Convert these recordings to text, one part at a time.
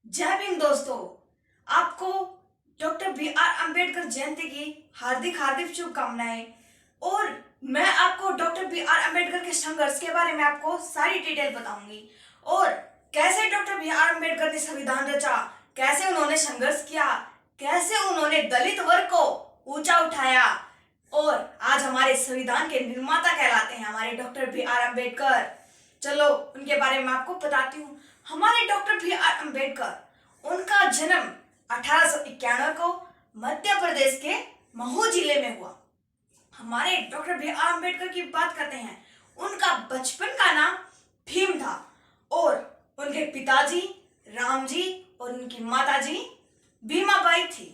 जय भीम दोस्तों। आपको डॉक्टर बी आर अम्बेडकर जयंती की हार्दिक हार्दिक शुभकामनाएं। और मैं आपको डॉक्टर बी आर अम्बेडकर के संघर्ष के बारे में आपको सारी डिटेल बताऊंगी और कैसे डॉक्टर बी आर अम्बेडकर ने संविधान रचा, कैसे उन्होंने संघर्ष किया, कैसे उन्होंने दलित वर्ग को ऊंचा उठाया और आज हमारे संविधान के निर्माता कहलाते हैं हमारे डॉक्टर बी आर अम्बेडकर। चलो उनके बारे में आपको बताती हूँ। हमारे डॉक्टर बी आर अम्बेडकर, उनका जन्म 1891 को मध्य प्रदेश के महू जिले में हुआ। हमारे डॉक्टर बी आर अम्बेडकर की बात करते हैं। उनका बचपन का नाम भीम था और उनके पिताजी राम जी और उनकी माताजी भीमाबाई थी।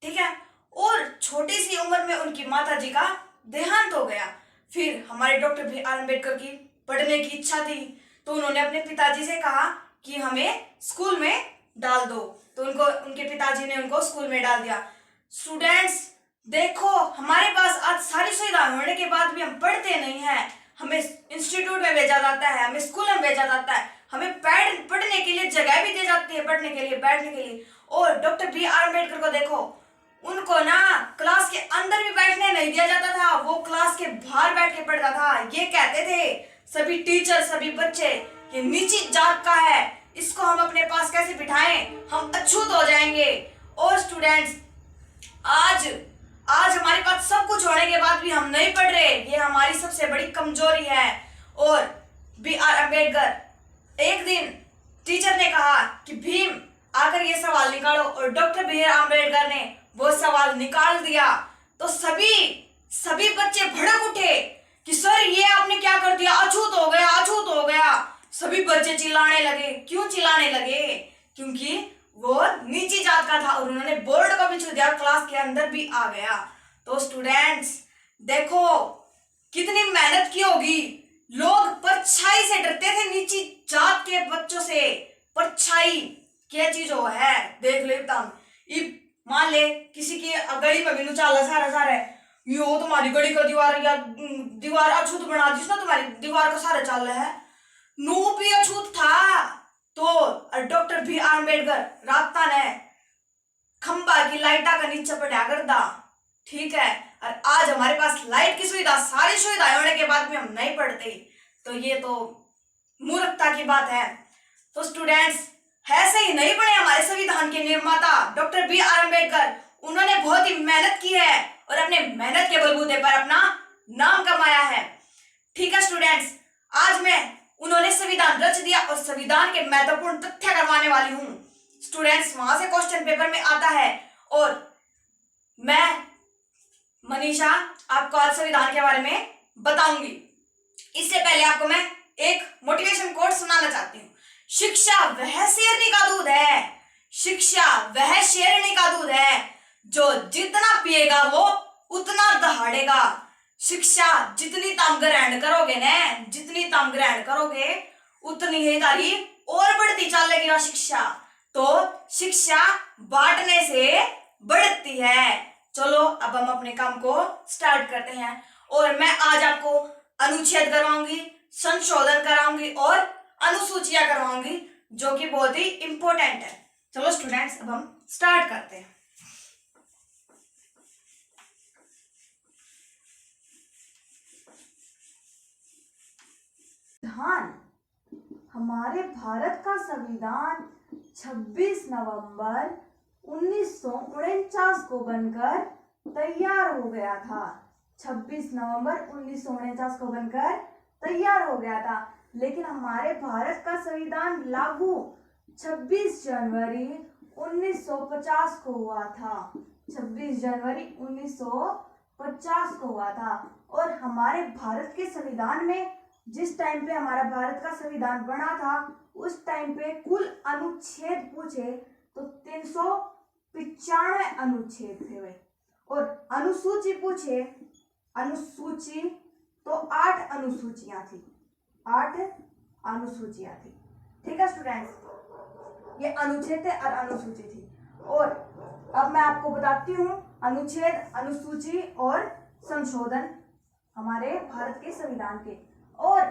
ठीक है। और छोटी सी उम्र में उनकी माताजी का देहांत हो गया। फिर हमारे डॉक्टर बी आर अम्बेडकर की पढ़ने की इच्छा थी तो उन्होंने अपने पिताजी से कहा कि हमें स्कूल में डाल दो। तो उनके पिताजी ने उनको स्कूल में डाल दिया। स्टूडेंट्स देखो, हमारे पास आज सारी सुविधा होने के बाद भी हम पढ़ते नहीं हैं। हमें इंस्टीट्यूट में भेजा जाता है, हमें स्कूल में भेजा जाता है, हमें पढ़ने के लिए जगह भी दी जाती है, पढ़ने के लिए, बैठने के लिए। और डॉक्टर बी आर अम्बेडकर को देखो, उनको ना क्लास के अंदर भी बैठने नहीं दिया जाता था, वो क्लास के बाहर बैठ के पढ़ता था। ये कहते थे सभी टीचर, सभी बच्चे, ये नीची जात का है, इसको हम अपने पास कैसे बिठाएं, हम अछूत हो जाएंगे। और स्टूडेंट्स आज आज हमारे पास सब कुछ होने के बाद भी हम नहीं पढ़ रहे, ये हमारी सबसे बड़ी कमजोरी है। और बी आर अम्बेडकर, एक दिन टीचर ने कहा कि भीम आकर ये सवाल निकालो, और डॉक्टर बी आर अम्बेडकर ने वो सवाल निकाल दिया। तो सभी बच्चे भड़क उठे कि सर ये आपने क्या कर दिया, अछूत हो गया, अछूत हो गया। सभी बच्चे चिल्लाने लगे। क्यों चिल्लाने लगे? क्योंकि वो नीची जात का था और उन्होंने बोर्ड को भी छू दिया, क्लास के अंदर भी आ गया। तो स्टूडेंट्स देखो कितनी मेहनत की होगी। लोग परछाई से डरते थे, नीची जात के बच्चों से। परछाई क्या चीज हो है देख ले। मान ले किसी की गली में भी चाला सारा सारा है, यो तुम्हारी गली का दीवार या दीवार अछूत बना दी ना, तुम्हारी दीवार का सारा चाल है, नू भी अछूत था। तो डॉक्टर बी आर अम्बेडकर रास्ता ने खंबा की लाइटा का नीचे पड़ा कर दा। ठीक है। और आज हमारे पास लाइट की सुविधा, सारी सुविधाएं होने के बाद भी हम नहीं पढ़ते, तो ये तो मूर्खता की बात है। तो स्टूडेंट्स ऐसे ही नहीं बने हमारे संविधान के निर्माता डॉक्टर बी आर अम्बेडकर। उन्होंने बहुत ही मेहनत की है और अपने मेहनत के बलबूते पर अपना नाम कमाया है। ठीक है स्टूडेंट्स, आज मैं उन्होंने संविधान रच दिया और संविधान के महत्वपूर्ण तथ्य करवाने वाली हूँ। स्टूडेंट्स वहां से क्वेश्चन पेपर में आता है और मैं मनीषा आपको आज संविधान के बारे में बताऊंगी। इससे पहले आपको मैं एक मोटिवेशन कोट सुनाना चाहती हूँ। शिक्षा वह शेरनी का दूध है, शिक्षा वह शेरनी का दूध है, जो जितना पिएगा वो उतना दहाड़ेगा। शिक्षा जितनी तुम ग्रहण करोगे न, जितनी तुम ग्रहण करोगे उतनी ही तारी और बढ़ती चलेगी शिक्षा। तो शिक्षा बांटने से बढ़ती है। चलो अब हम अपने काम को स्टार्ट करते हैं और मैं आज आपको अनुच्छेद करवाऊंगी, संशोधन कराऊंगी और अनुसूचियां करवाऊंगी, जो कि बहुत ही इंपॉर्टेंट है। चलो स्टूडेंट्स अब हम स्टार्ट करते हैं। संविधान, हमारे भारत का संविधान 26 नवंबर 1949 को बनकर तैयार हो गया था। 26 नवंबर 1949 को बनकर तैयार हो गया था, लेकिन हमारे भारत का संविधान लागू 26 जनवरी 1950 को हुआ था। 26 जनवरी 1950 को हुआ था। और हमारे भारत के संविधान में जिस टाइम पे हमारा भारत का संविधान बना था उस टाइम पे कुल अनुच्छेद पूछे तो 395 अनुच्छेद थे वे। और अनुसूची पूछे, अनुसूची तो 8 अनुसूचियां थी, 8 अनुसूचियां थी। ठीक है स्टूडेंट्स, ये अनुच्छेद थे और अनुसूची थी। और अब मैं आपको बताती हूँ अनुच्छेद, अनुसूची और संशोधन हमारे भारत के संविधान के। और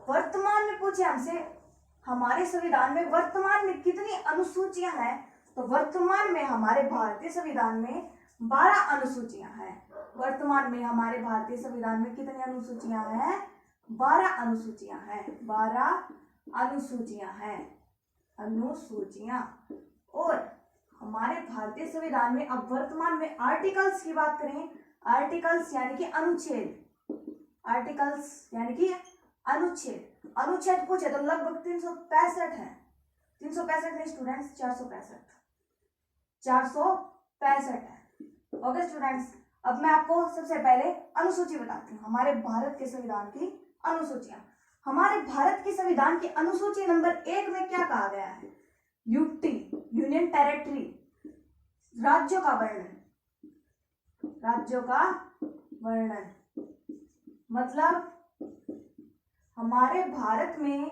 वर्तमान में पूछे हमसे हमारे संविधान में वर्तमान में कितनी अनुसूचियां हैं, तो वर्तमान में हमारे भारतीय संविधान में 12 अनुसूचियां हैं। वर्तमान में हमारे भारतीय संविधान में कितनी अनुसूचियां हैं? 12 अनुसूचियां हैं। 12 अनुसूचियां हैं। अनुसूचियां। और हमारे भारतीय संविधान में अब वर्तमान में आर्टिकल्स की बात करें, आर्टिकल्स यानी कि अनुच्छेद, आर्टिकल्स यानी कि अनुच्छेद, अनुच्छेद पूछे तो लगभग 365 है। 365 नहीं स्टूडेंट्स, 465, 465 है। ओके स्टूडेंट्स, अब मैं आपको सबसे पहले अनुसूची बताती हूँ, हमारे भारत के संविधान की अनुसूचियां। हमारे भारत के संविधान की अनुसूची नंबर 1 में क्या कहा गया है? यूटी, यूनियन टेरिटरी, राज्यों का वर्णन, राज्यों का वर्णन। मतलब हमारे भारत में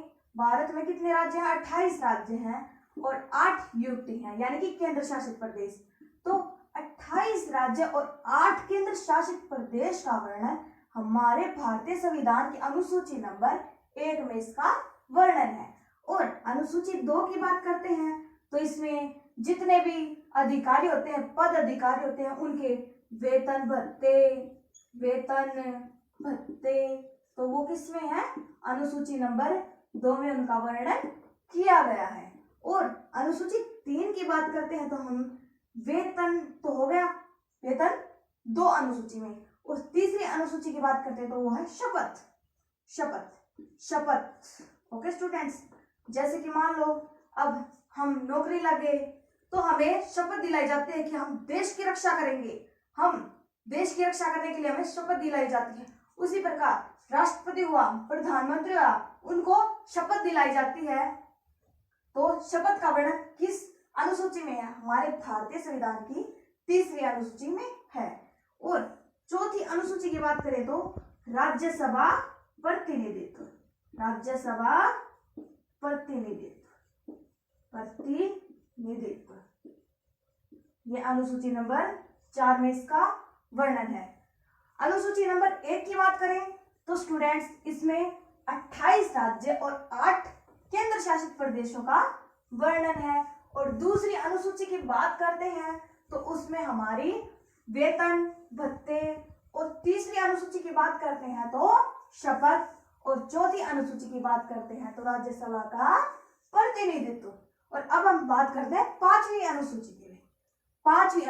कितने राज्य हैं? 28 राज्य हैं और 8 यूटी हैं, यानी कि केंद्र शासित प्रदेश। तो 28 राज्य और 8 केंद्र शासित प्रदेश का वर्णन हमारे भारतीय संविधान की अनुसूची नंबर 1 में इसका वर्णन है। और अनुसूची 2 की बात करते हैं तो इसमें जितने भी अधिकारी होते हैं, पद अधिकारी होते हैं, उनके वेतन भत्ते, तो वो किसमें है? अनुसूची नंबर 2 में उनका वर्णन किया गया है। और अनुसूची 3 की बात करते हैं तो हम वेतन तो हो गया, वेतन 2 अनुसूची में। और तीसरी अनुसूची की बात करते हैं तो वो है शपथ, शपथ। ओके स्टूडेंट्स, जैसे कि मान लो अब हम नौकरी लगे तो हमें शपथ दिलाई जाती है कि हम देश की रक्षा करेंगे, हम देश की रक्षा करने के लिए हमें शपथ दिलाई जाती है। उसी प्रकार राष्ट्रपति हुआ, प्रधानमंत्री हुआ, उनको शपथ दिलाई जाती है। तो शपथ का वर्णन किस अनुसूची में है? हमारे भारतीय संविधान की तीसरी अनुसूची में है। और चौथी अनुसूची की बात करें तो राज्यसभा प्रतिनिधित्व, राज्यसभा प्रतिनिधित्व, ये अनुसूची नंबर 4 में इसका वर्णन है। अनुसूची नंबर 1 की बात करें तो स्टूडेंट्स इसमें 28 राज्य और 8 केंद्र शासित प्रदेशों का वर्णन है। और दूसरी अनुसूची की बात करते हैं तो उसमें हमारी वेतन भत्ते, और तीसरी अनुसूची की बात करते हैं तो शपथ, और चौथी अनुसूची की बात करते हैं तो राज्यसभा का प्रतिनिधित्व। और अब हम बात करते हैं 5वीं अनुसूची के लिए। 5वीं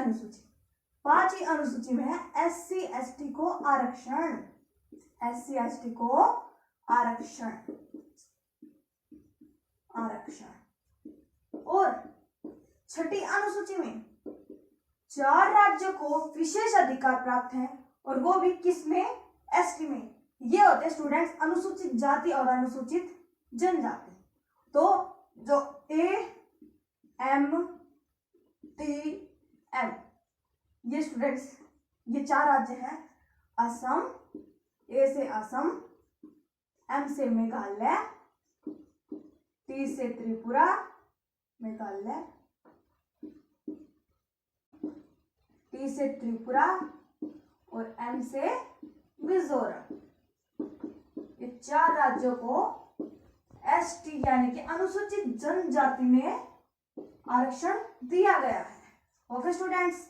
अनुसूची में है SC ST को आरक्षण, SC ST को आरक्षण। और 6ठी अनुसूची में 4 राज्यों को विशेष अधिकार प्राप्त हैं, और वो भी किसमें? ST में। ये होते हैं स्टूडेंट्स अनुसूचित जाति और अनुसूचित जनजाति। तो जो AMTM, ये स्टूडेंट्स ये 4 राज्य हैं। असम, A से असम, M से मेघालय, T से त्रिपुरा, मेघालय, T से त्रिपुरा और M से मिजोरम। ये 4 राज्यों को ST यानी कि अनुसूचित जनजाति में आरक्षण दिया गया है। ओके स्टूडेंट्स,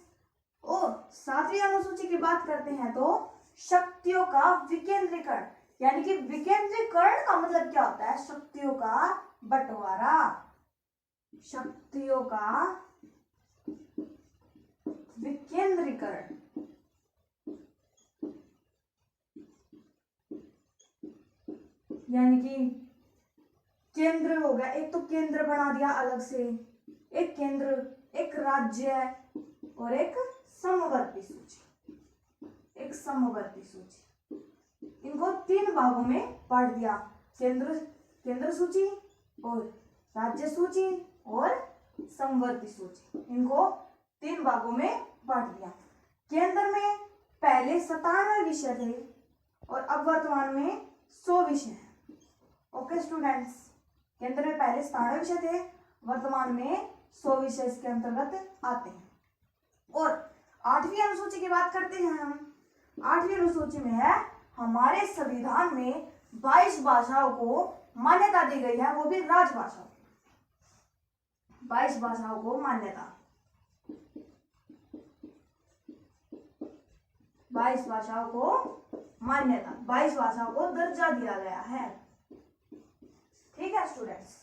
और 7वीं अनुसूची की बात करते हैं तो शक्तियों का विकेंद्रीकरण, यानी कि विकेंद्रीकरण का मतलब क्या होता है? शक्तियों का बंटवारा, शक्तियों का विकेंद्रीकरण। यानी कि केंद्र हो गया, एक तो केंद्र बना दिया अलग से, एक केंद्र, एक राज्य और एक समवर्ती सूची, एक समवर्ती सूची। इनको 3 भागों में बांट दिया, केंद्र सूची और राज्य सूची और समवर्ती सूची। इनको 3 भागों में बांट दिया। केंद्र में पहले 97 विषय थे और अब वर्तमान में 100 विषय हैं। ओके स्टूडेंट्स, केंद्र में पहले 97 विषय थे, वर्तमान में 100 विषय इसके अंतर्गत आते हैं। और 8वीं अनुसूची की बात करते हैं हम। 8वीं अनुसूची में है हमारे संविधान में 22 भाषाओं को मान्यता दी गई है, वो भी राजभाषा। 22 भाषाओं को मान्यता, 22 भाषाओं को मान्यता, 22 भाषाओं को दर्जा दिया गया है। ठीक है स्टूडेंट्स,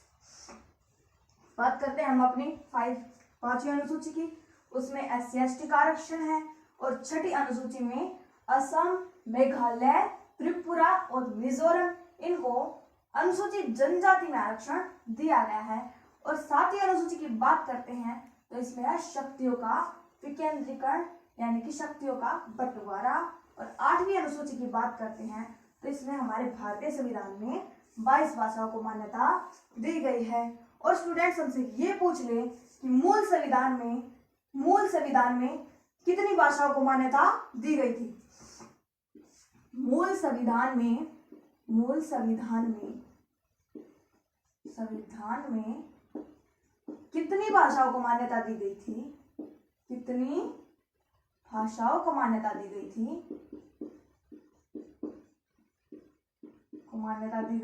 बात करते हैं हम अपनी 5वीं अनुसूची की। उसमें SC/ST का आरक्षण है और 6ठी अनुसूची में असम, मेघालय, त्रिपुरा और मिजोरम, इनको अनुसूचित जनजाति में आरक्षण दिया गया है। और 7वीं अनुसूची की बात करते हैं तो इसमें है शक्तियों का विकेंद्रीकरण, यानी कि शक्तियों का बंटवारा। और 8वीं अनुसूची की बात करते हैं तो इसमें हमारे भारतीय संविधान में 22 भाषाओं को मान्यता दी गई है। और स्टूडेंट्स हमसे ये पूछ ले कि मूल संविधान में कितनी भाषाओं को मान्यता दी गई थी? मूल संविधान में कितनी भाषाओं को मान्यता दी गई थी? कितनी भाषाओं को मान्यता दी गई थी? मान्यता दी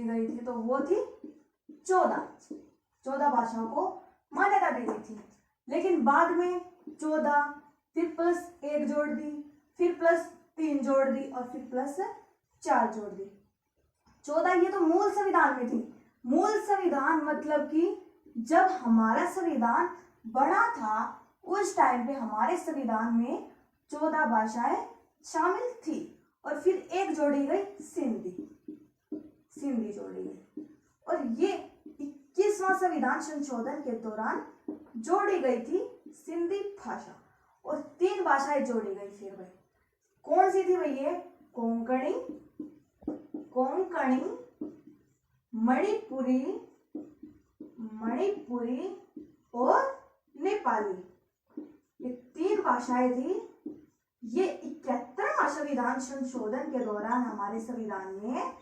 गई थी तो वो थी 14 भाषाओं को मान्यता दी गई थी। लेकिन बाद में 14 फिर +1 जोड़ दी, फिर +3 जोड़ दी और फिर +4 जोड़ दी। 14 ये तो मूल संविधान में थी। मूल संविधान मतलब कि जब हमारा संविधान बना था उस टाइम पे हमारे संविधान में 14 भाषाएं शामिल थी। और फिर एक जोड़ी गई सिंधी जोड़ी गई। और ये 21वां संविधान संशोधन के दौरान जोड़ी गई थी सिंधी भाषा। और 3 भाषाएं जोड़ी गई फिर भाई, कौन सी थी भाई? ये कोंकणी, मणिपुरी और नेपाली, ये 3 भाषाएं थी। ये 71वां संविधान संशोधन के दौरान हमारे संविधान में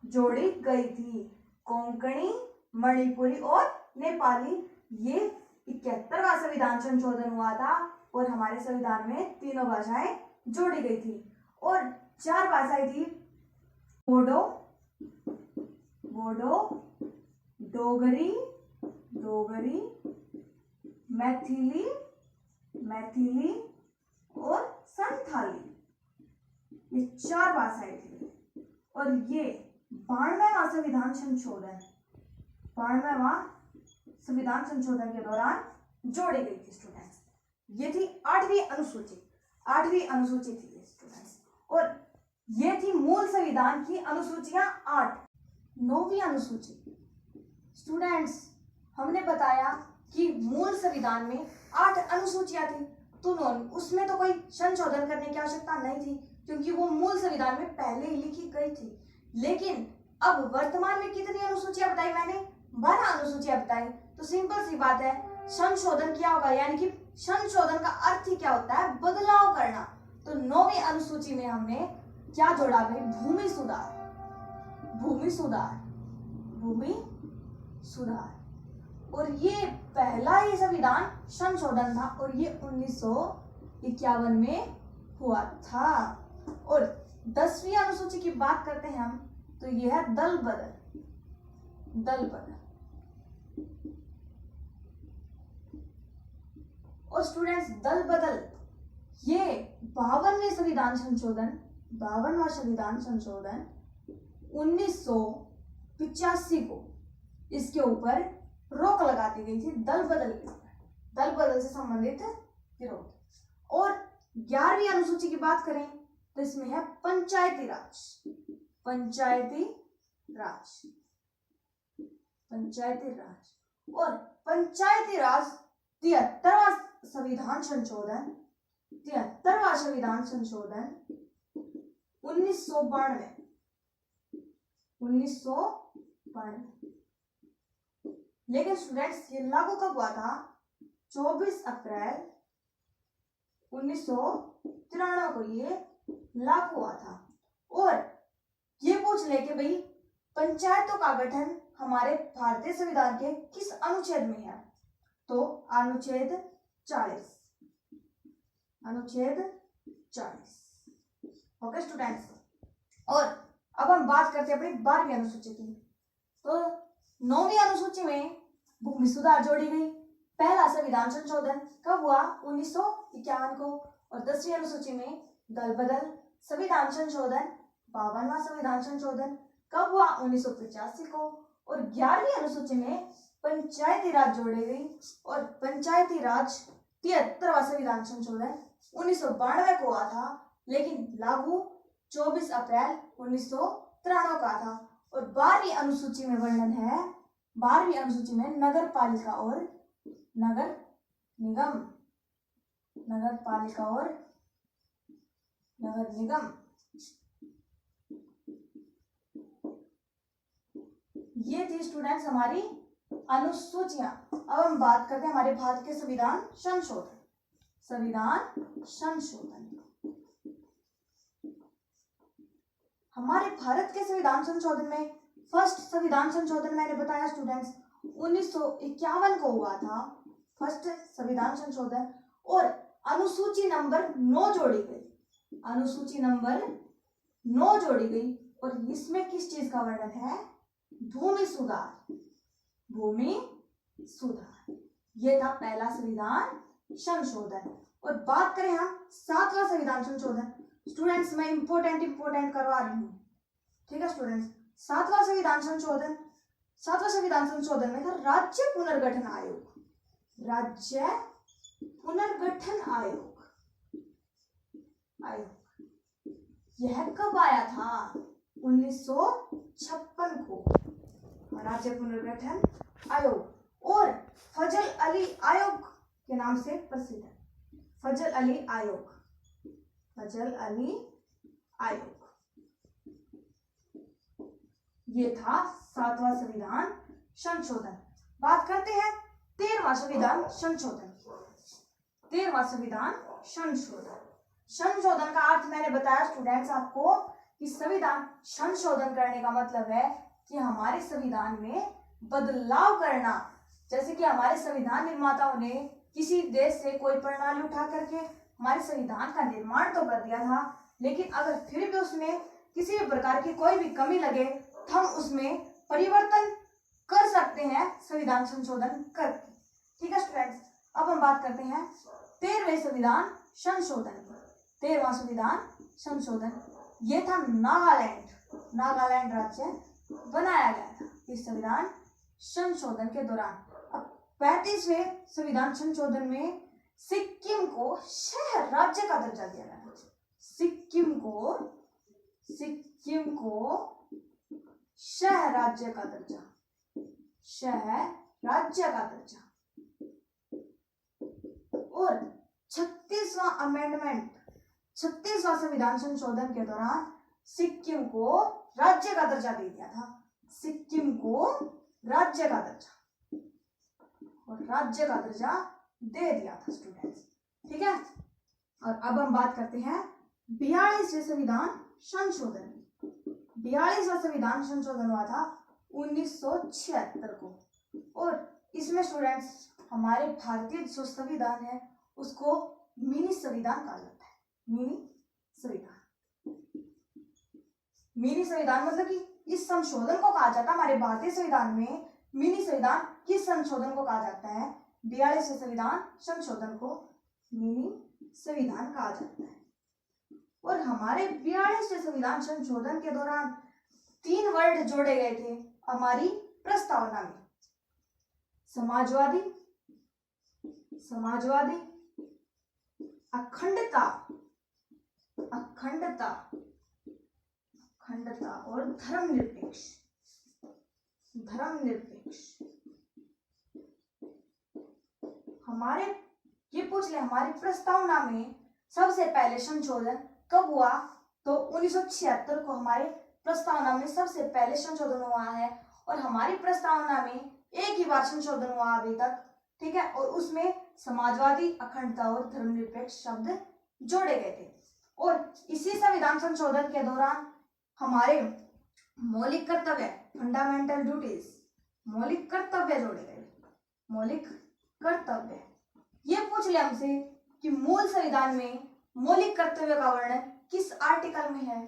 जोड़ी गई थी। कोंकणी, मणिपुरी और नेपाली, ये 71वां संविधान संशोधन हुआ था और हमारे संविधान में तीनों भाषाएं जोड़ी गई थी। और 4 भाषाएं थी बोडो, डोगरी, मैथिली और संथाली, ये 4 भाषाएं थी। और ये 92वां संविधान संशोधन के दौरान जोड़ी गई थी स्टूडेंट्स। ये थी 8वीं अनुसूची थी ये स्टूडेंट्स। और ये थी मूल संविधान की अनुसूचियां 8। 9वीं अनुसूची स्टूडेंट्स, हमने बताया कि मूल संविधान में 8 अनुसूचियां थी, तो उसमें तो कोई संशोधन करने की आवश्यकता नहीं थी क्योंकि वो मूल संविधान में पहले ही लिखी गई थी। लेकिन अब वर्तमान में कितनी अनुसूचियां बताई मैंने? 12 अनुसूचियां बताई। तो सिंपल सी बात है, संशोधन किया होगा, यानी कि संशोधन का अर्थ ही क्या होता है? बदलाव करना। तो 9वीं अनुसूची में हमने क्या जोड़ा भाई? भूमि सुधार। और ये पहला ही संविधान संशोधन था और ये 1951 में हुआ था। और 10वीं अनुसूची की बात करते हैं हम, तो ये है दल बदल। और स्टूडेंट्स, दल बदल ये 52वां संविधान संशोधन 1985 को इसके ऊपर रोक लगा दी गई थी, दल बदल के ऊपर, दल बदल से संबंधित विरोध। और 11वीं अनुसूची की बात करें तो इसमें है पंचायती राज। और पंचायती राज 73वां संविधान संशोधन 1992। लेकिन स्टूडेंट्स, ये लागू कब हुआ था? 24 अप्रैल 1993 को ये लागू हुआ था। और ये पूछ ले कि भाई पंचायतों का गठन हमारे भारतीय संविधान के किस अनुच्छेद में है? तो अनुच्छेद 40। ओके स्टूडेंट्स, और अब हम बात करते हैं अपनी 12वीं अनुसूची की। तो 9वीं अनुसूची में भूमि सुधार जोड़ी गई। पहला संविधान संशोधन कब हुआ? 1951 को। और 10वीं अनुसूची में दल बदल संविधान संशोधन, 52वां संविधान संशोधन कब हुआ? 1985 को। और 11वीं अनुसूची में पंचायती राज जोड़ी गई और पंचायती राज 73वां संविधान संशोधन 1992 को हुआ था, लेकिन लागू 24 अप्रैल 1993 का था। और 12वीं अनुसूची में वर्णन है, 12वीं अनुसूची में नगर पालिका और नगर निगम, नगर पालिका और नगर निगम, ये थी स्टूडेंट्स हमारी अनुसूचियां। अब हम बात करते हैं हमारे भारत के संविधान संशोधन। संविधान संशोधन, हमारे भारत के संविधान संशोधन में फर्स्ट संविधान संशोधन मैंने बताया स्टूडेंट्स 1951 को हुआ था, फर्स्ट संविधान संशोधन। और अनुसूची नंबर 9 जोड़ी गई, अनुसूची नंबर 9 जोड़ी गई। और इसमें किस चीज का वर्णन है? भूमि सुधार, भूमि सुधार, ये था पहला संविधान संशोधन। और बात करें हम 7वां संविधान संशोधन, स्टूडेंट्स मैं इंपोर्टेंट करवा रही हूँ, ठीक है स्टूडेंट्स। 7वां संविधान संशोधन, 7वां संविधान संशोधन में था राज्य पुनर्गठन आयोग, राज्य पुनर्गठन आयोग, यह कब आया था? 1956 को, राज्य पुनर्गठन आयोग। और फजल अली आयोग के नाम से प्रसिद्ध है, फजल अली आयोग, फजल अली आयोग, ये था 7वां संविधान संशोधन। बात करते हैं 13वां संविधान संशोधन। 13वां संविधान संशोधन, संशोधन का अर्थ मैंने बताया स्टूडेंट्स आपको कि संविधान संशोधन करने का मतलब है कि हमारे संविधान में बदलाव करना। जैसे कि हमारे संविधान निर्माताओं ने किसी देश से कोई प्रणाली उठा करके हमारे संविधान का निर्माण तो कर दिया था, लेकिन अगर फिर भी उसमें किसी भी प्रकार की कोई भी कमी लगे तो हम उसमें परिवर्तन कर सकते हैं संविधान संशोधन करके, ठीक है स्टूडेंट्स। अब हम बात करते हैं 13वें संविधान संशोधन पर। 13वां संविधान संशोधन, ये था नागालैंड, नागालैंड राज्य बनाया गया था इस संविधान संशोधन के दौरान। अब 35वें संविधान संशोधन में सिक्किम को शहर राज्य का दर्जा दिया गया था। सिक्किम को शहर राज्य का दर्जा, शहर राज्य का दर्जा। और 36वां अमेंडमेंट, 36वां संविधान संशोधन के दौरान सिक्किम को राज्य का दर्जा दे दिया था, सिक्किम को राज्य का दर्जा, और राज्य का दर्जा दे दिया था स्टूडेंट्स, ठीक है। और अब हम बात करते हैं 42वें संविधान संशोधन। 42वां संविधान संशोधन हुआ था 1976 को। और इसमें स्टूडेंट्स हमारे भारतीय जो संविधान है उसको मिनी संविधान कहा जाता है, मिनी संविधान। मिनी संविधान मतलब कि इस संशोधन को कहा जाता है, हमारे भारतीय संविधान में मिनी संविधान किस संशोधन को कहा जाता है? 42वें संविधान संशोधन को मिनी संविधान कहा जाता है। और हमारे 42वें संविधान संशोधन के दौरान 3 वर्ड जोड़े गए थे हमारी प्रस्तावना में, समाजवादी, समाजवादी, अखंडता, अखंडता, अखंडता और धर्मनिरपेक्ष, धर्मनिरपेक्ष। हमारे ये पूछ ले हमारी प्रस्तावना में सबसे पहले संशोधन कब हुआ? तो 1976 को हमारे प्रस्तावना में सबसे पहले संशोधन हुआ है। और हमारी प्रस्तावना में एक ही बार संशोधन हुआ अभी तक, ठीक है। और उसमें समाजवादी, अखंडता और धर्मनिरपेक्ष शब्द जोड़े गए थे। और इसी संविधान संशोधन के दौरान हमारे मौलिक कर्तव्य, फंडामेंटल ड्यूटीज, मौलिक कर्तव्य जोड़े गए, मौलिक कर्तव्य। ये पूछ ले हमसे कि मूल संविधान में मौलिक कर्तव्य का वर्णन किस आर्टिकल में है?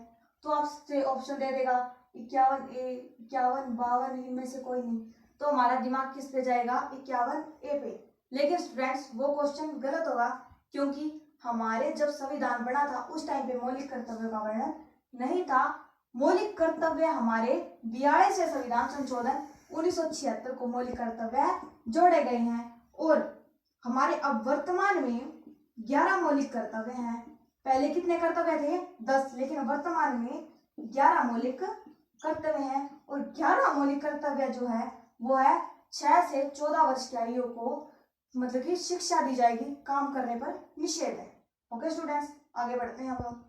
तो आपसे ऑप्शन दे देगा 51A, 51, 52, इनमें से कोई नहीं, तो हमारा दिमाग किस पे जाएगा? 51A पे। लेकिन स्टूडेंट्स वो क्वेश्चन गलत होगा, क्योंकि हमारे जब संविधान बना था उस टाइम पे मौलिक कर्तव्य का वर्णन नहीं था। मौलिक कर्तव्य हमारे 42वें संविधान संशोधन 1976 को मौलिक कर्तव्य जोड़े गए हैं, और हमारे अब वर्तमान में 11 मौलिक कर्तव्य हैं। पहले कितने कर्तव्य थे? 10, लेकिन वर्तमान में 11 मौलिक कर्तव्य हैं। और 11 मौलिक कर्तव्य जो है वो है 6 से 14 वर्ष की आयु को मतलब कि शिक्षा दी जाएगी, काम करने पर निषेध है। ओके स्टूडेंट्स, आगे बढ़ते हैं अब हम।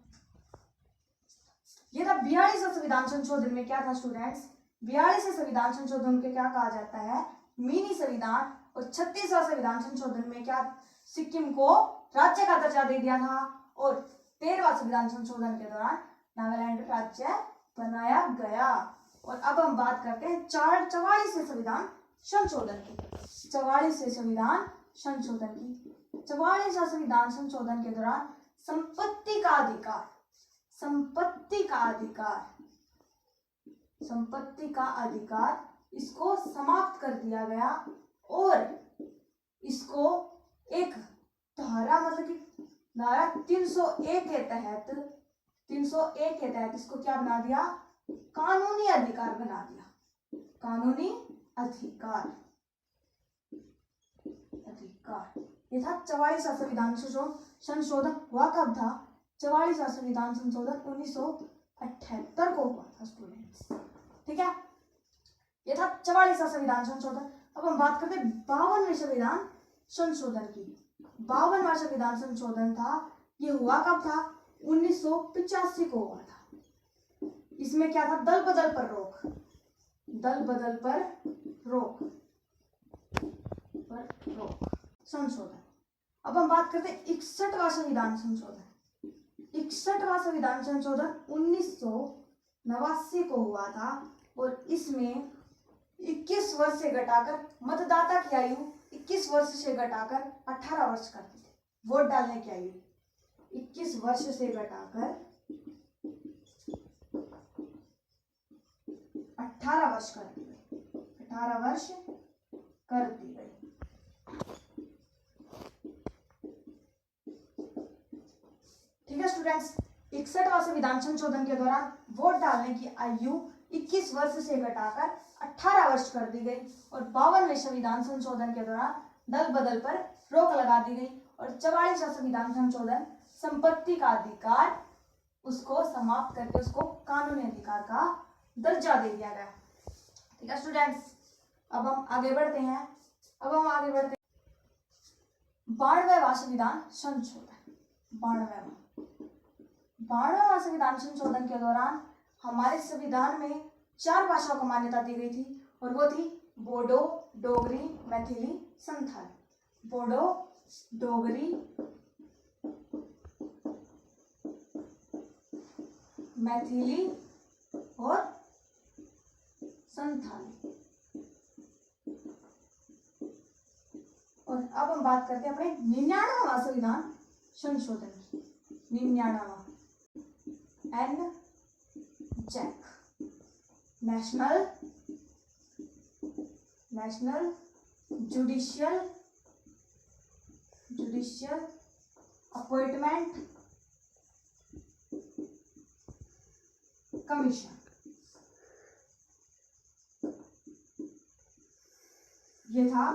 ये था 42वां संविधान संशोधन में क्या था स्टूडेंट्स? 42वें संविधान संशोधन के क्या कहा जाता है? मिनी संविधान। और 36वां संविधान संशोधन में क्या? सिक्किम को राज्य का दर्जा दे दिया था। और 13वां संविधान संशोधन के दौरान नागालैंड राज्य बनाया गया। और अब हम बात करते हैं 44वें संविधान संशोधन की। 44वें संविधान संशोधन की। 44वां संविधान संशोधन के दौरान संपत्ति का अधिकार, संपत्ति का अधिकार, संपत्ति का अधिकार इसको समाप्त कर दिया गया। और इसको एक धारा मतलब कि धारा 301 के तहत, 301 के तहत इसको क्या बना दिया? कानूनी अधिकार बना दिया। कानूनी अधिकार, अधिकार। ये था 44वां संविधान संशोधन। हुआ कब था? 44वां संविधान संशोधन 1978 को हुआ था स्टूडेंट्स। ठीक है, ये था 44वां संविधान संशोधन। अब हम बात करते हैं 52वें संविधान संशोधन की। 52वां संविधान संशोधन था, ये हुआ कब था? 1985 को हुआ था। इसमें क्या था? दल बदल पर रोक, दल बदल पर रोक, पर रोक संशोधन। अब हम बात करते हैं 61वां संविधान संशोधन। 61वां संविधान संशोधन 1989 को हुआ था। और इसमें 21 वर्ष से घटाकर मतदाता की आयु 21 वर्ष से घटाकर 18 वर्ष कर दी थी। वोट डालने की आयु 21 वर्ष से घटाकर 18 वर्ष कर दी गई, 18 वर्ष कर दी गई। ठीक है स्टूडेंट्स, 61वां संविधान संशोधन के दौरान वोट डालने की आयु 21 वर्ष से घटाकर 18 वर्ष कर दी गई। और 52वें संविधान संशोधन के दौरान दल बदल पर रोक लगा दी गई। और 44वां संविधान संशोधन संपत्ति का अधिकार उसको समाप्त करके उसको कानूनी अधिकार का दर्जा दे दिया गया। ठीक है स्टूडेंट्स, अब हम आगे बढ़ते हैं। 92वां संविधान संशोधन। 92वां संविधान संशोधन के दौरान हमारे संविधान में 4 भाषाओं को मान्यता दी गई थी, और वो थी बोडो, डोगरी, मैथिली, संथाली। बोडो, डोगरी, मैथिली और संथाली। और अब हम बात करते हैं अपने 99वां संविधान संशोधन की। 99वां NJAC, national judicial appointment commission. ये था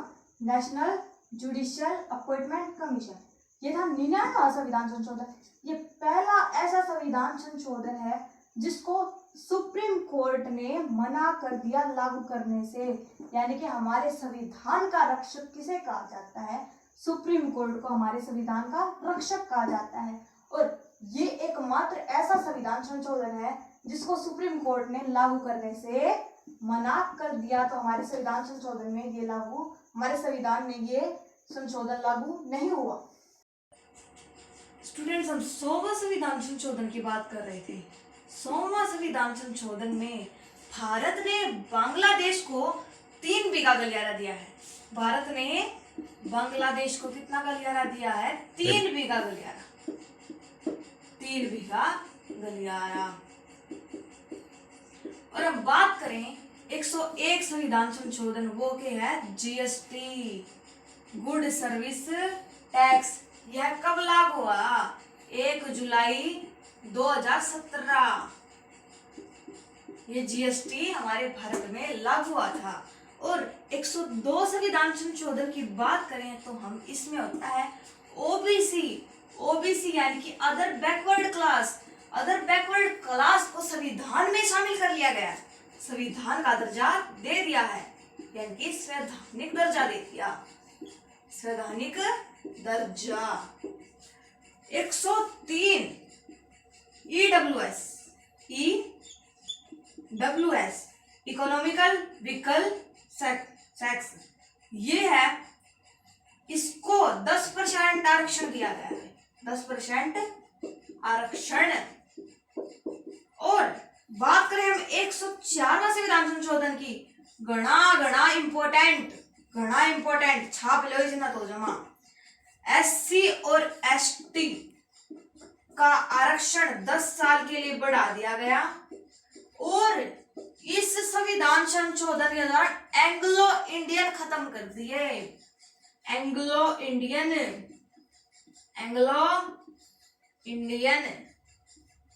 नेशनल जुडिशियल अपॉइंटमेंट कमीशन। ये था 99वां संविधान संशोधन। ये पहला ऐसा संविधान संशोधन है जिसको सुप्रीम कोर्ट ने मना कर दिया लागू करने से। यानी कि हमारे संविधान का रक्षक किसे कहा जाता है? सुप्रीम कोर्ट को हमारे संविधान का रक्षक कहा जाता है। और ये एकमात्र ऐसा संविधान संशोधन है जिसको सुप्रीम कोर्ट ने लागू करने से मना कर दिया। तो हमारे संविधान संशोधन में ये लागू, हमारे संविधान में ये संशोधन लागू नहीं हुआ। स्टूडेंट्स, हम 100वां संविधान संशोधन की बात कर रहे थे। 100वां संविधान संशोधन में भारत ने बांग्लादेश को 3 बीघा गलियारा दिया है। भारत ने बांग्लादेश को कितना गलियारा दिया है? 3 बीघा गलियारा। 3 बीघा गलियारा। और हम बात करें 101 संविधान संशोधन, वो क्या है? GST, good service tax. यह कब लागू हुआ? 1 जुलाई 2017। ये जीएसटी हमारे भारत में लागू हुआ था। और 102 संविधान संशोधन की बात करें तो हम इसमें होता है ओबीसी। ओबीसी यानी कि other backward class. Other backward class को संविधान में शामिल कर लिया गया, संविधान का दर्जा दे दिया है, यानी कि संवैधानिक दर्जा दे दिया, संवैधानिक दर्जा। 103 EWS, EWS economical vehicle tax, ये है, इसको 10% आरक्षण दिया गया है, 10% आरक्षण। और बात करें हम 104वां संविधान संशोधन की, घना इंपोर्टेंट, छाप लो इतना तो जमा। एससी और एसटी का आरक्षण 10 साल के लिए बढ़ा दिया गया। और इस संविधान संशोधन के दौरान एंग्लो इंडियन खत्म कर दिए, एंग्लो इंडियन,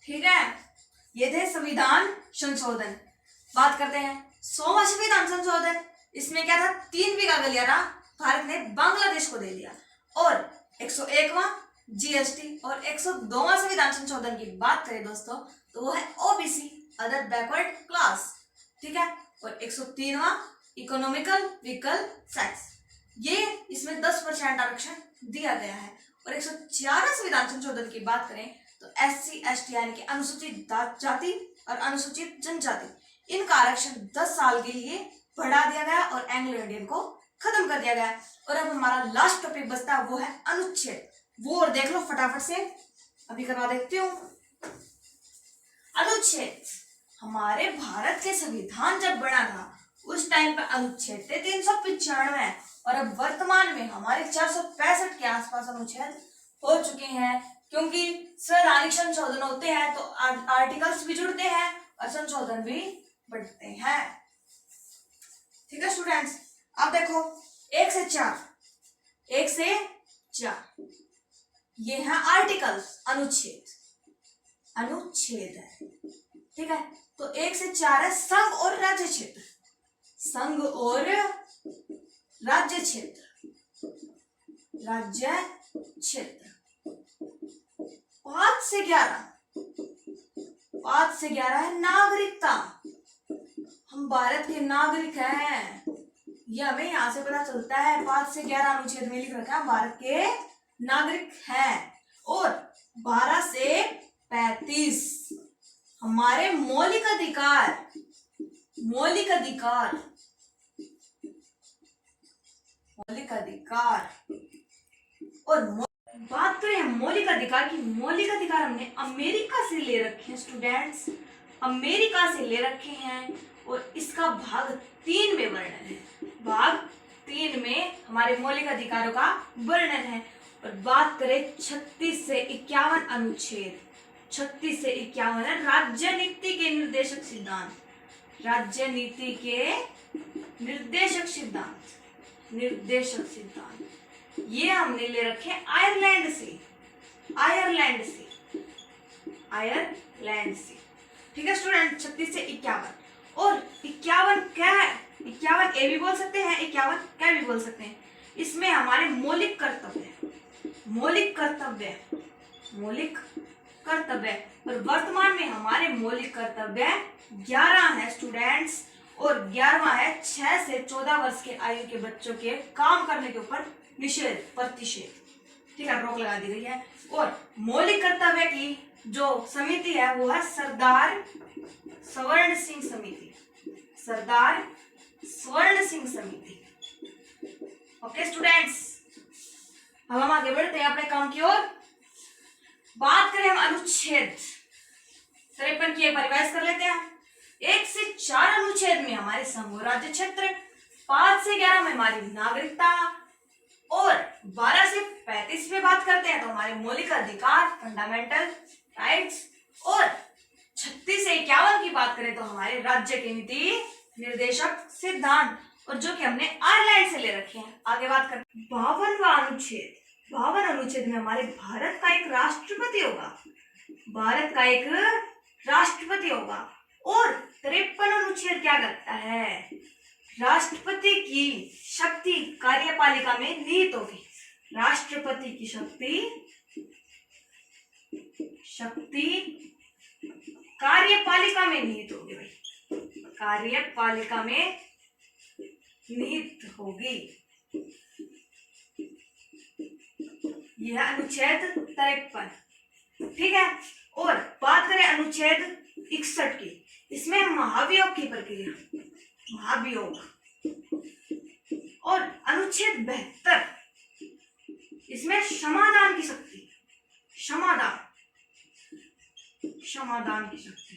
ठीक है। ये थे संविधान संशोधन। बात करते हैं 100वां संविधान संशोधन। इसमें क्या था? 3 बीघा गलियारा भारत ने बांग्लादेश को दे दिया। और 101वां जीएसटी। और 102वां संविधान संशोधन की बात करें दोस्तों तो वो है ओबीसी, अदर बैकवर्ड क्लास, ठीक है। और 103वां इकोनॉमिकल व्हीकल टैक्स, ये इसमें 10% आरक्षण दिया गया है। और 104वां संविधान संशोधन की बात करें तो एससी एसटी यानी कि अनुसूचित जाति और अनुसूचित जनजाति, इनका आरक्षण 10 साल के लिए बढ़ा दिया गया और एंग्लो इंडियन को खत्म कर दिया गया। और अब हमारा लास्ट टॉपिक बचता है, वो है अनुच्छेद। वो और देख लो फटाफट से, अभी करवा देती हूँ। अनुच्छेद, हमारे भारत के संविधान जब बना था उस टाइम पे अनुच्छेद थे 395 और अब वर्तमान में हमारे 465 के आसपास अनुच्छेद हो चुके हैं, क्योंकि संवैधानिक संशोधन होते हैं तो आर्टिकल्स भी जुड़ते हैं और संशोधन भी बढ़ते हैं, ठीक है स्टूडेंट्स। अब देखो 1 से 4 ये है आर्टिकल्स, अनुच्छेद है, ठीक है। तो 1 से 4 है संघ और राज्य क्षेत्र, संघ और राज्य क्षेत्र, राज्य क्षेत्र। 5 से 11 है नागरिकता, हम भारत के नागरिक हैं, ये हमें यहाँ से पता चलता है। 5 से 11 अनुच्छेद में लिख रखा है भारत के नागरिक हैं। और 12 से 35 हमारे मौलिक अधिकार, और बात करें मौलिक अधिकार की, मौलिक अधिकार हमने अमेरिका से ले रखे हैं स्टूडेंट्स, अमेरिका से ले रखे हैं। और इसका भाग 3 में वर्णन है, भाग 3 में हमारे मौलिक अधिकारों का वर्णन है। और बात करें 36 से 51 अनुच्छेद, 36 से 51 है राज्य नीति के निर्देशक सिद्धांत, राज्य नीति के निर्देशक सिद्धांत, ये हमने ले रखे आयरलैंड से, ठीक है स्टूडेंट। 36 से 51 और 51 क्या है? 51 ए भी बोल सकते हैं, 51 क्या भी बोल सकते हैं। इसमें हमारे मौलिक कर्तव्य और वर्तमान में हमारे मौलिक कर्तव्य 11 है स्टूडेंट्स। और 11वां है 6 से 14 वर्ष के आयु के बच्चों के काम करने के ऊपर प्रतिषेध, ठीक है, रोक लगा दी गई है। और मौलिक कर्तव्य की जो समिति है वो है सरदार स्वर्ण सिंह समिति, ओके स्टूडेंट्स। अब हम आगे बढ़ते हैं अपने काम की ओर। बात करें हम अनुच्छेद 53 की, परिभाषित कर लेते हैं। 1 से 4 अनुच्छेद में हमारे संघ और राज्य क्षेत्र, 5 से 11 में हमारी नागरिकता और 12 से 35 में बात करते हैं तो हमारे मौलिक अधिकार, फंडामेंटल राइट्स। और 36 से 51 की बात करें तो हमारे राज्य के नीति निर्देशक सिद्धांत, और जो कि हमने आयरलैंड से ले रखे हैं। आगे बात करते हैं 52वां अनुच्छेद। 52 अनुच्छेद में हमारे भारत का एक राष्ट्रपति होगा, भारत का एक राष्ट्रपति होगा। और 53 अनुच्छेद क्या करता है, राष्ट्रपति की शक्ति कार्यपालिका में निहित होगी। राष्ट्रपति की शक्ति कार्यपालिका में निहित होगी भाई, कार्यपालिका में निहित होगी। यह अनुच्छेद 53, ठीक है। और बात करें अनुच्छेद 61 की, इसमें महाभियोग की प्रक्रिया, महाभियोग। और अनुच्छेद 72, इसमें क्षमादान की शक्ति, क्षमादान की शक्ति।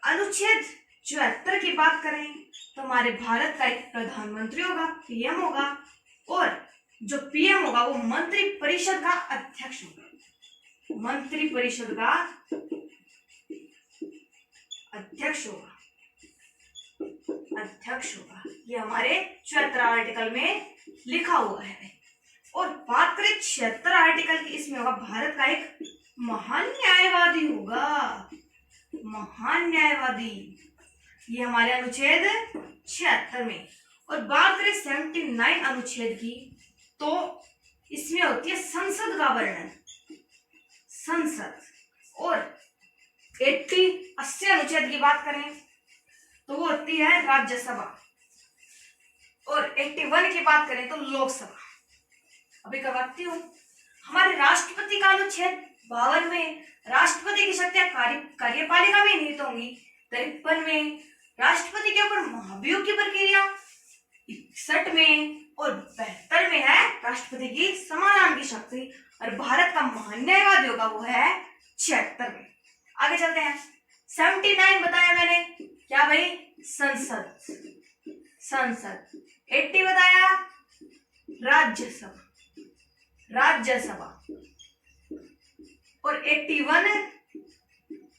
अनुच्छेद 74 की बात करें तो हमारे भारत का एक प्रधानमंत्री होगा, पीएम होगा, और जो पीएम होगा वो मंत्री परिषद का अध्यक्ष होगा, मंत्री परिषद का अध्यक्ष होगा, ये हमारे 74 आर्टिकल में लिखा हुआ है। और बात करें 76 आर्टिकल की, इसमें होगा भारत का एक महान न्यायवादी होगा, महान न्यायवादी, ये हमारे अनुच्छेद 76 में। और बात करें 79 अनुच्छेद की, तो इसमें होती है संसद का वर्णन, संसद। और 80 अनुच्छेद की बात करें तो वो होती है राज्यसभा। और 81 की बात करें तो लोकसभा। अभी करवाती हूँ, हमारे राष्ट्रपति का अनुच्छेद 52 में राष्ट्रपति की शक्तियां कार्यपालिका में निहित होंगी। 53 में राष्ट्रपति के ऊपर महाभियोग की प्रक्रिया, 61 में और 72 में है राष्ट्रपति की समाधान की शक्ति, और भारत का महान न्यायवादी होगा वो है 76 में। आगे चलते हैं, 79 बताया मैंने, क्या भाई, संसद, 80 बताया राज्यसभा, और 81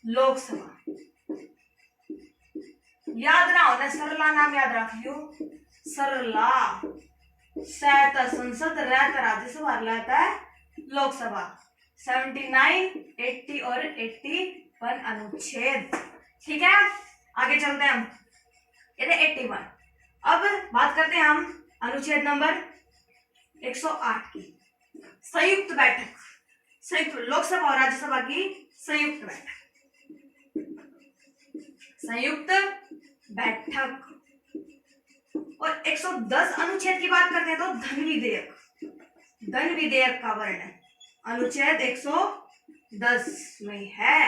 लोकसभा। याद ना होना, सरला नाम याद रख लियो, सरला। सहता संसद, रहता राज्यसभा, रहता है लोकसभा। 79, 80 और 81 अनुच्छेद, ठीक है। आगे चलते हैं हम, ये थे 81। अब बात करते हैं हम अनुच्छेद नंबर 108 की, संयुक्त बैठक, संयुक्त लोकसभा और राज्यसभा की संयुक्त बैठक। और 110 अनुच्छेद की बात करते हैं तो धन विधेयक का वर्णन अनुच्छेद 110 में है।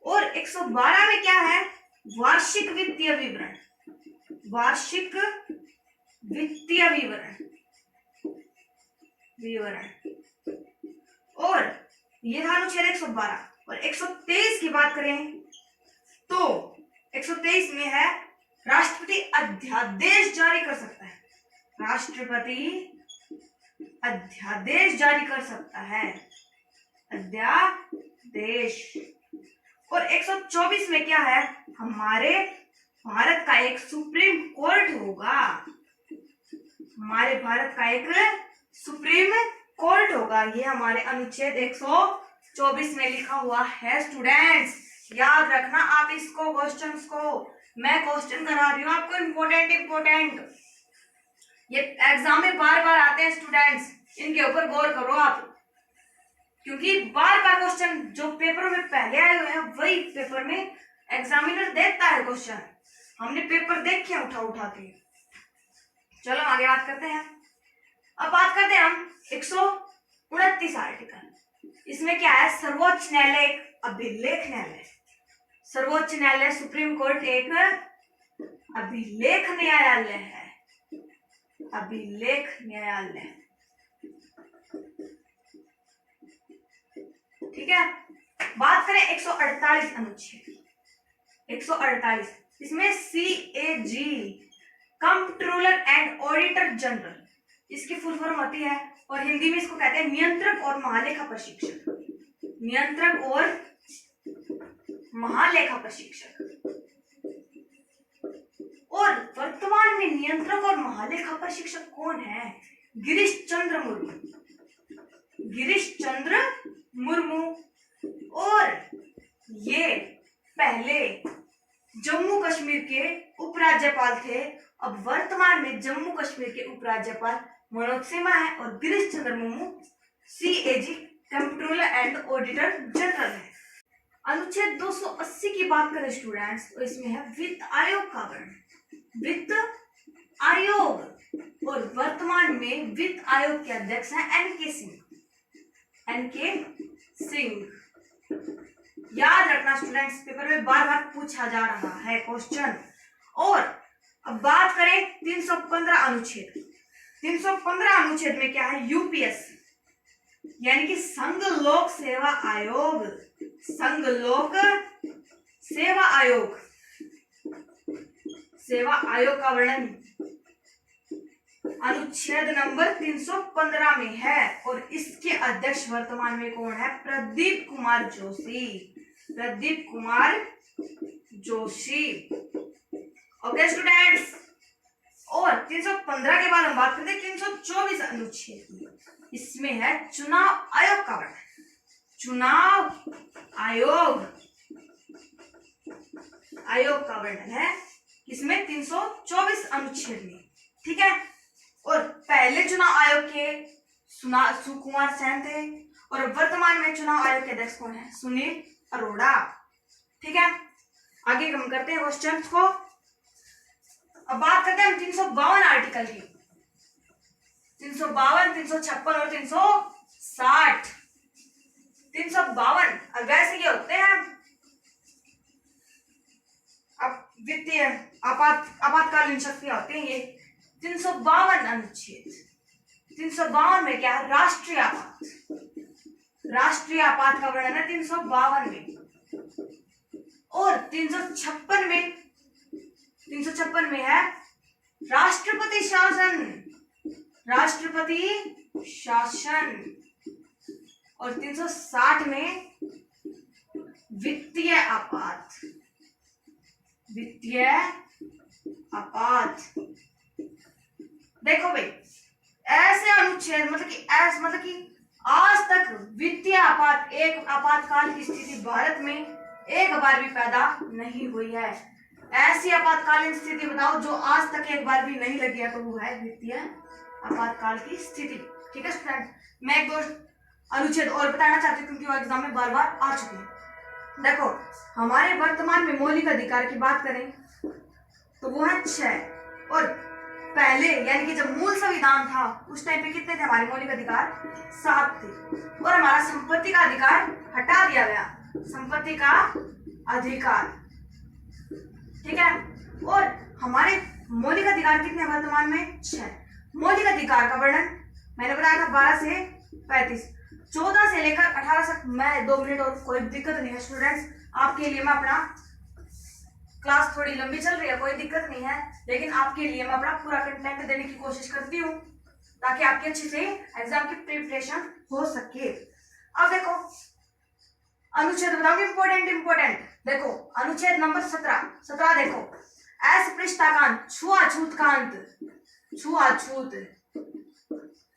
और 112 में क्या है, वार्षिक वित्तीय विवरण, और यह था अनुच्छेद 112। और 123 की बात करें तो 123 में है राष्ट्रपति अध्यादेश जारी कर सकता है, राष्ट्रपति अध्यादेश जारी कर सकता है, अध्यादेश। और 124 में क्या है, हमारे भारत का एक सुप्रीम कोर्ट होगा, हमारे भारत का एक सुप्रीम कोर्ट होगा, ये हमारे अनुच्छेद 124 में लिखा हुआ है। स्टूडेंट्स याद रखना आप इसको, क्वेश्चंस को मैं क्वेश्चन करा रही हूँ आपको, इम्पोर्टेंट, ये एग्जाम में बार बार आते हैं स्टूडेंट्स, इनके ऊपर गौर करो आप, क्योंकि बार बार क्वेश्चन जो पेपर में पहले आए हुए हैं वही पेपर में एग्जामिनर देखता है क्वेश्चन, हमने पेपर देखे उठा के। चलो आगे बात करते हैं। अब बात करते हैं हम 129 आर्टिकल, इसमें क्या है, सर्वोच्च न्यायालय एक अभिलेख न्यायालय, सर्वोच्च न्यायालय सुप्रीम कोर्ट एक अभिलेख न्यायालय है, अभिलेख न्यायालय, ठीक है। बात करें 148 अनुच्छेद, 148, इसमें CAG controller and auditor general, इसकी फुल फॉर्म होती है, और हिंदी में इसको कहते हैं नियंत्रक और महालेखा परीक्षक, नियंत्रक और महालेखा परीक्षक। और वर्तमान में नियंत्रक और महालेखा परीक्षक कौन है? गिरीश चंद्र मुर्मू। गिरीश चंद्र मुर्मू। और ये पहले जम्मू कश्मीर के उपराज्यपाल थे। अब वर्तमान में जम्मू कश्मीर के उपराज्यपाल मनोज सिन्हा है और Girish Chandra Murmu CAG comptroller and auditor general है। अनुच्छेद 280 की बात करें स्टूडेंट्स तो इसमें है वित्त आयोग का वर्णन। वित्त आयोग। और वर्तमान में वित्त आयोग के अध्यक्ष हैं NK सिंह। NK सिंह। याद रखना स्टूडेंट्स, पेपर में बार बार पूछा जा रहा है क्वेश्चन। और अब बात करें 315 अनुच्छेद। 315 अनुच्छेद में क्या है? UPSC यानी कि संघ लोक सेवा आयोग। संघ लोक सेवा आयोग। सेवा आयोग का वर्णन अनुच्छेद नंबर 315 में है। और इसके अध्यक्ष वर्तमान में कौन है? प्रदीप कुमार जोशी। प्रदीप कुमार जोशी। Okay students. और 315 के बाद हम बात करते हैं 324 अनुच्छेद की। इसमें है चुनाव आयोग का वर्णन। चुनाव आयोग। आयोग का वर्णन है इसमें 324 अनुच्छेद में। ठीक है। और पहले चुनाव आयोग के सुकुमार सेन थे और वर्तमान में चुनाव आयोग के अध्यक्ष कौन है? सुनील अरोड़ा। ठीक है। आगे हम करते हैं क्वेश्चन को। अब बात करते हैं 352 आर्टिकल की। 352, 356 और 360। 352 अब वैसे ये होते हैं अब वित्तीय आपातकालीन शक्तियां होती हैं ये। 352 अनुच्छेद। 352 में क्या है? राष्ट्रीय आपात। राष्ट्रीय आपात का वर्णन है 352 में। और 356 में है राष्ट्रपति शासन। राष्ट्रपति शासन। और 360 में वित्तीय आपात। वित्तीय आपात। देखो भाई, ऐसे अनुच्छेद मतलब कि आज तक वित्तीय आपात एक आपातकाल की स्थिति भारत में एक बार भी पैदा नहीं हुई है। ऐसी आपातकालीन स्थिति बताओ जो आज तक एक बार भी नहीं लगी है, तो वो है वित्तीय आपातकाल की स्थिति। ठीक है स्टूडेंट। मैं एक दो अनुच्छेद और बताना चाहती हूँ क्योंकि वो एग्जाम में बार बार आ चुके हैं। देखो, हमारे वर्तमान में मौलिक अधिकार की बात करें तो वो है 6। और पहले यानी कि जब मूल संविधान था उस टाइम पे कितने थे हमारे मौलिक अधिकार? 7 थे। और हमारा संपत्ति का अधिकार हटा दिया गया। संपत्ति का अधिकार। ठीक है। और हमारे मौलिक अधिकार कितने वर्तमान में? 6। मौलिक अधिकार का वर्णन मैंने बताया था 12 से 35। 14 से लेकर 18 तक। मैं 2 मिनट और कोई दिक्कत नहीं है स्टूडेंट्स, आपके लिए मैं अपना क्लास थोड़ी लंबी चल रही है, कोई दिक्कत नहीं है, लेकिन आपके लिए मैं अपना पूरा कंटेंट देने की कोशिश करती हूँ ताकि आपकी अच्छे से एग्जाम की प्रिपरेशन हो सके। अब देखो अनुच्छेद बताओगे इंपोर्टेंट। देखो अनुच्छेद नंबर 17 देखो, अस्पृश्यता छुआछूत का अंत।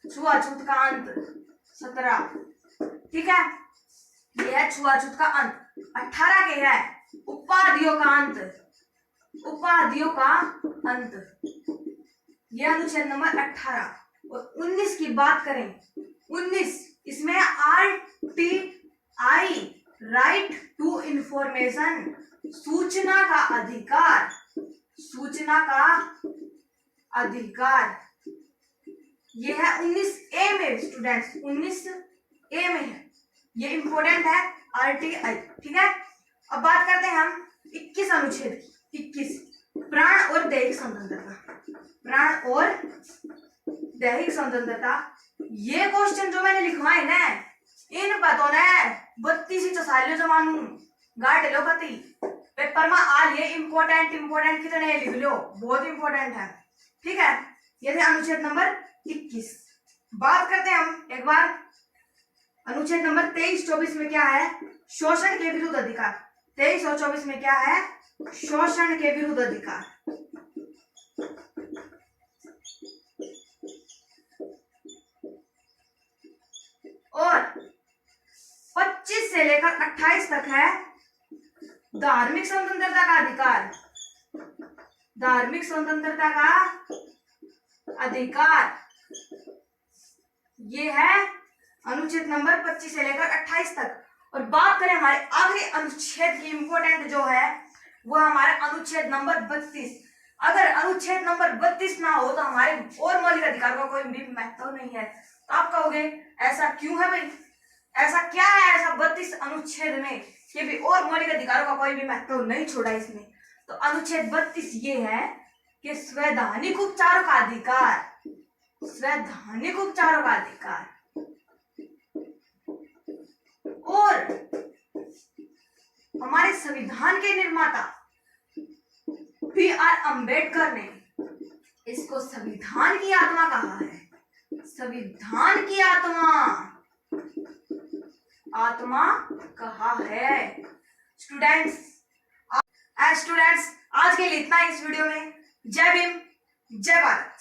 छुआछूत का अंत 17। ठीक है, यह है छुआछूत का अंत। 18 के है उपाधियों का अंत। उपाधियों का अंत, यह अनुच्छेद नंबर 18। और 19 की बात करें, 19 इसमें RTI राइट टू इंफॉर्मेशन, सूचना का अधिकार। सूचना का अधिकार यह है 19A में स्टूडेंट्स। 19A में है, ये इंपॉर्टेंट है RTI। ठीक है। अब बात करते हैं हम 21 अनुच्छेद की। 21 प्राण और दैहिक स्वतंत्रता। प्राण और दैहिक स्वतंत्रता। ये क्वेश्चन जो मैंने लिखवाए ना, इन बातों ने 32 चसालियो जमानू गाड़ लो कति पेपर में आ लिए। इंपॉर्टेंट कितने लिख लो, बहुत इंपॉर्टेंट है। ठीक है, ये थे अनुच्छेद नंबर 21। बात करते हैं हम एक बार अनुच्छेद नंबर 23-24 में क्या है? शोषण के विरुद्ध अधिकार। 23 और 24 में क्या है? शोषण के विरुद्ध अधिकार। और 25 से लेकर 28 तक है धार्मिक स्वतंत्रता का अधिकार। धार्मिक स्वतंत्रता का अधिकार ये है अनुच्छेद नंबर 25 से लेकर 28 तक। और बात करें हमारे आखिरी अनुच्छेद की, इंपोर्टेंट जो है वो हमारा अनुच्छेद नंबर 32। अगर अनुच्छेद नंबर 32 ना हो तो हमारे और मौलिक अधिकार का कोई भी महत्व नहीं है। तो आप कहोगे ऐसा क्यों है भाई, ऐसा क्या है ऐसा 32 अनुच्छेद में कि भी और मौलिक अधिकारों का कोई भी महत्व नहीं छोड़ा इसमें? तो अनुच्छेद 32 ये है कि स्वैधानिक उपचारों का अधिकार, स्वैधानिक उपचारों का अधिकार। और हमारे संविधान के निर्माता B.R. अम्बेडकर ने इसको संविधान की आत्मा कहा है। संविधान की आत्मा, आत्मा कहा है। स्टूडेंट्स आज के लिए इतना इस वीडियो में। जय भीम, जय भारत।